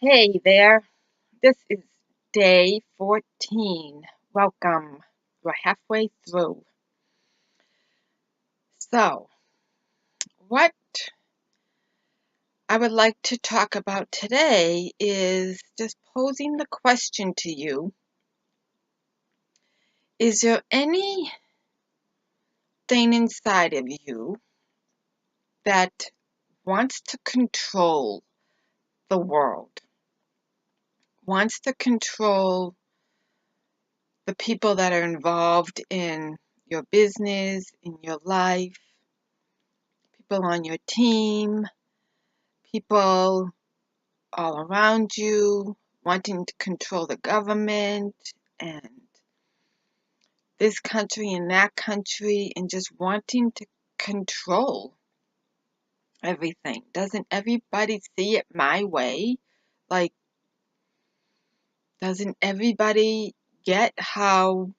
Hey there, this is day 14. Welcome. We're halfway through. So, what I would like to talk about today is just posing the question to you. Is there anything inside of you that wants to control the world, wants to control the people that are involved in your business, in your life, people on your team, people all around you, wanting to control the government and this country and that country, and just wanting to control everything? Doesn't everybody see it my way? Like, doesn't everybody get how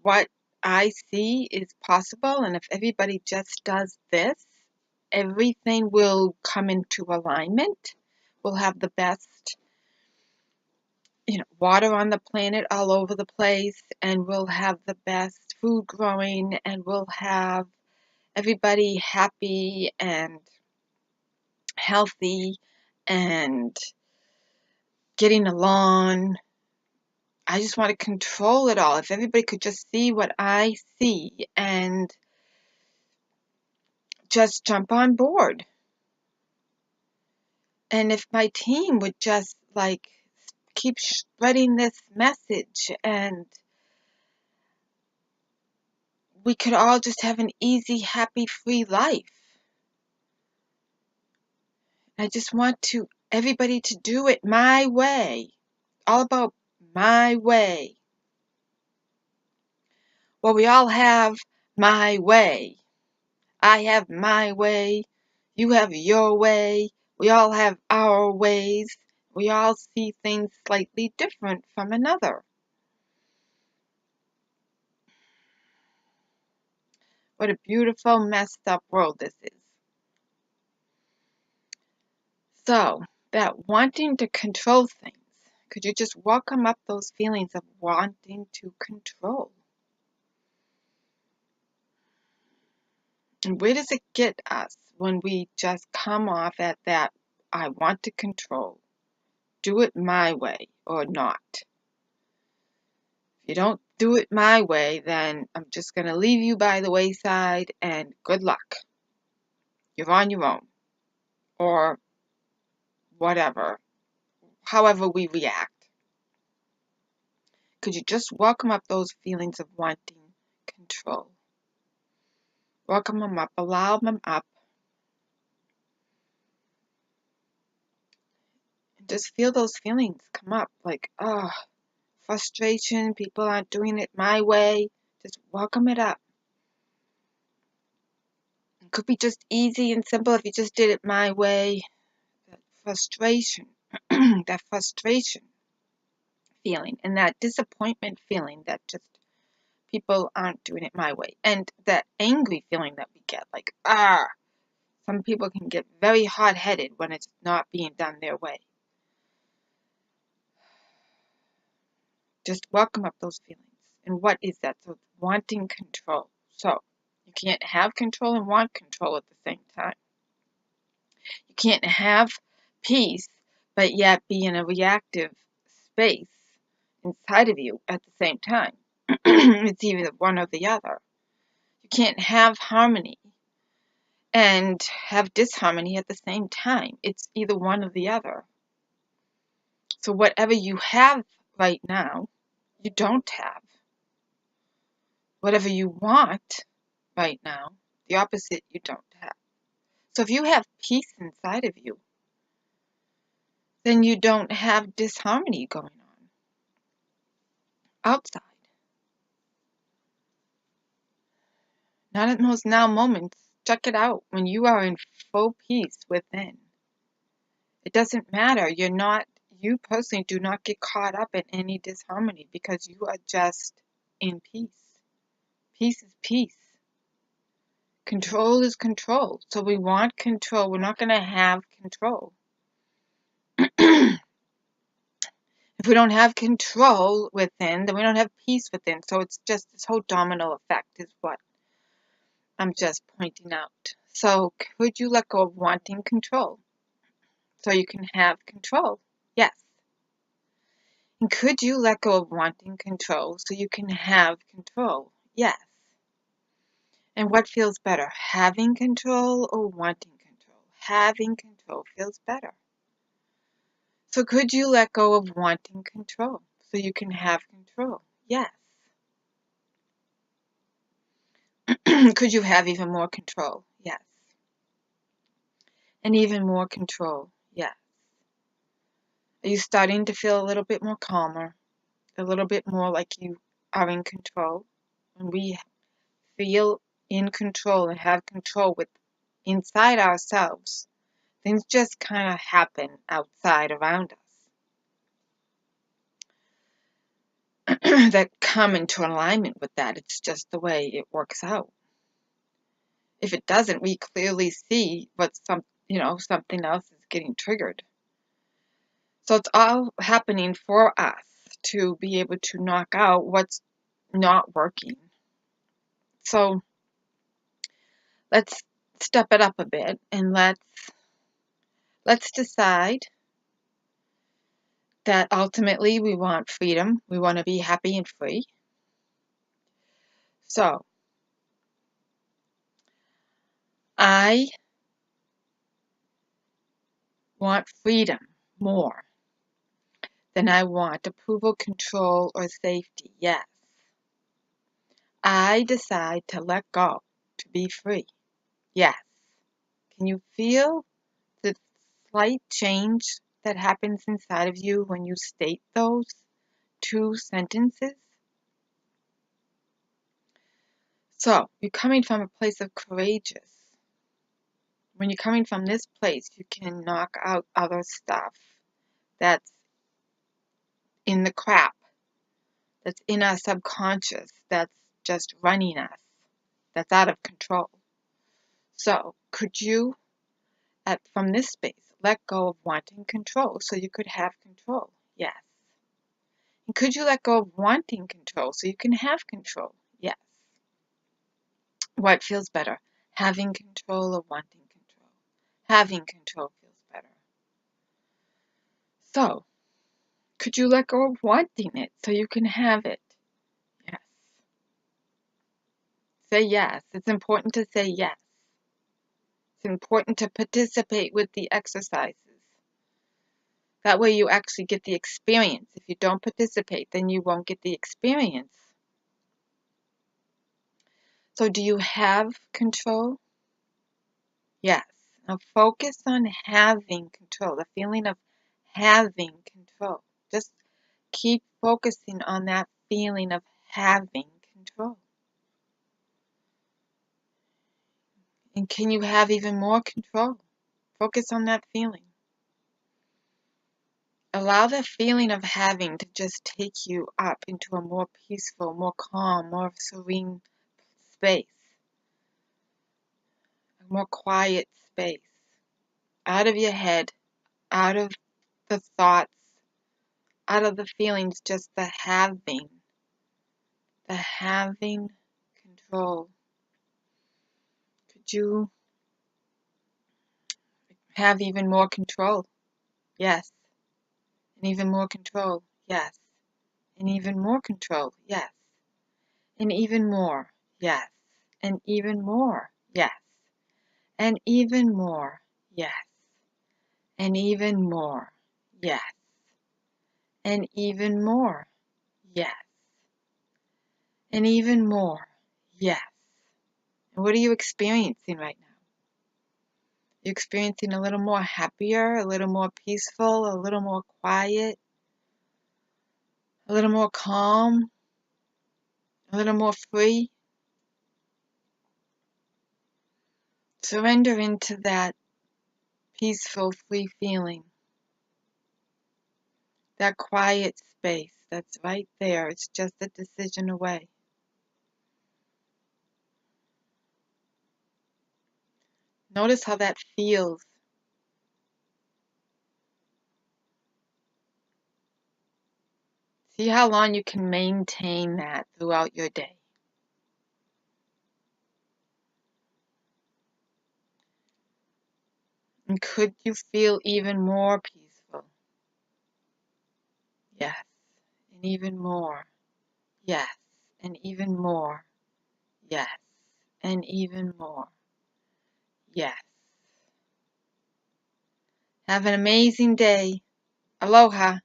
what I see is possible? And if everybody just does this, everything will come into alignment. We'll have the best, water on the planet all over the place, and we'll have the best food growing, and we'll have everybody happy and healthy and getting along. I just want to control it all. If everybody could just see what I see and just jump on board. And if my team would just keep spreading this message, and we could all just have an easy, happy, free life. I just want everybody to do it my way. All about my way. Well, we all have my way. I have my way. You have your way. We all have our ways. We all see things slightly different from another. What a beautiful, messed up world this is. So, that wanting to control things, could you just welcome up those feelings of wanting to control? And where does it get us when we just come off at that, I want to control, do it my way or not? If you don't do it my way, then I'm just going to leave you by the wayside and good luck. You're on your own. Or whatever, however we react. Could you just welcome up those feelings of wanting control? Welcome them up, allow them up, and just feel those feelings come up like, frustration, people aren't doing it my way. Just welcome it up. It could be just easy and simple if you just did it my way. That frustration, that frustration feeling, and that disappointment feeling that just people aren't doing it my way. And that angry feeling that we get, like, some people can get very hot-headed when it's not being done their way. Just welcome up those feelings. And what is that? So it's wanting control. So you can't have control and want control at the same time. You can't have peace, but yet be in a reactive space inside of you at the same time. It's either one or the other. You can't have harmony and have disharmony at the same time. It's either one or the other. So whatever you have right now, you don't have. Whatever you want right now, the opposite you don't have. So if you have peace inside of you, then you don't have disharmony going on outside. Not in those now moments. Check it out when you are in full peace within. It doesn't matter. You personally do not get caught up in any disharmony because you are just in peace. Peace is peace. Control is control. So we want control. We're not going to have control. we don't have control within, then we don't have peace within. So it's just this whole domino effect is what I'm just pointing out. So could you let go of wanting control so you can have control? Yes. And could you let go of wanting control so you can have control? Yes. And what feels better, having control or wanting control? Having control feels better. So could you let go of wanting control so you can have control? Yes. Could you have even more control? Yes. And even more control? Yes. Are you starting to feel a little bit more calmer? A little bit more like you are in control? When we feel in control and have control with inside ourselves, things just kind of happen outside around us that come into alignment with that. It's just the way it works out. If it doesn't, we clearly see what something else is getting triggered. So it's all happening for us to be able to knock out what's not working. So let's step it up a bit and let's decide that ultimately we want freedom. We want to be happy and free. So I want freedom more than I want approval, control, or safety. Yes. I decide to let go, to be free. Yes. Can you feel the slight change that happens inside of you when you state those two sentences? So, you're coming from a place of courageous. When you're coming from this place, you can knock out other stuff that's in the crap, that's in our subconscious, that's just running us, that's out of control. So, could you, from this space, let go of wanting control so you could have control? Yes. And could you let go of wanting control so you can have control? Yes. What feels better, having control or wanting control? Having control feels better. So, could you let go of wanting it so you can have it? Yes. Say yes. It's important to say yes. It's important to participate with the exercises. That way you actually get the experience. If you don't participate, then you won't get the experience. So do you have control? Yes. Now focus on having control, the feeling of having control. Just keep focusing on that feeling of having control. And can you have even more control? Focus on that feeling. Allow the feeling of having to just take you up into a more peaceful, more calm, more serene space. A more quiet space. Out of your head, out of the thoughts, out of the feelings, just the having. The having control. Could you have even more control? Yes. And even more control? Yes. And even more control? Yes. And even more? Yes. And even more? Yes. And even more? Yes. And even more? Yes. And even more? Yes. And even more? Yes. And what are you experiencing right now? You're experiencing a little more happier, a little more peaceful, a little more quiet, a little more calm, a little more free. Surrender into that peaceful, free feeling. That quiet space that's right there. It's just a decision away. Notice how that feels. See how long you can maintain that throughout your day. And could you feel even more peaceful? Yes. And even more. Yes. And even more. Yes. And even more. Yes. Have an amazing day. Aloha.